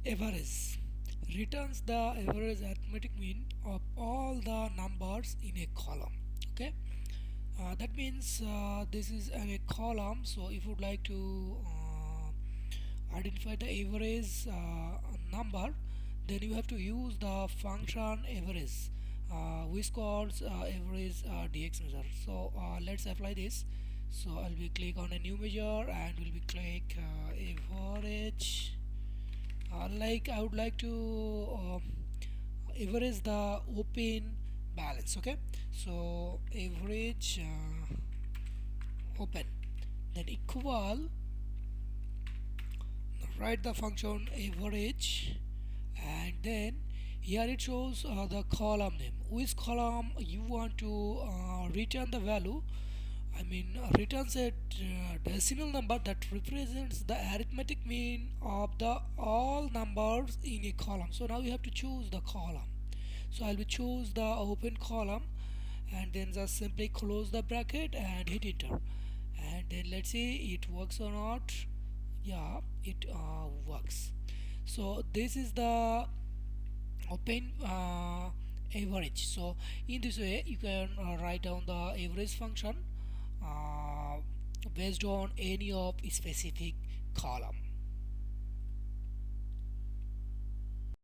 average returns the average arithmetic mean of all the numbers in a column. Okay, that means this is a column. So if you would like to identify the average number, then you have to use the function average, which calls average DX measure. So let's apply this. So I'll be click on a new measure and will be click average. Like I would like to average the open balance. Okay, so average open, then equal, write the function average, and then here it shows the column name, which column you want to return the value. I mean returns a decimal number that represents the arithmetic mean of the all numbers in a column. So now you have to choose the column. So I'll be choose the open column, and then just simply close the bracket and hit enter, and then let's see it works or not. Yeah, it works. So this is the open average. So in this way you can write down the average function uh, based on any of specific column.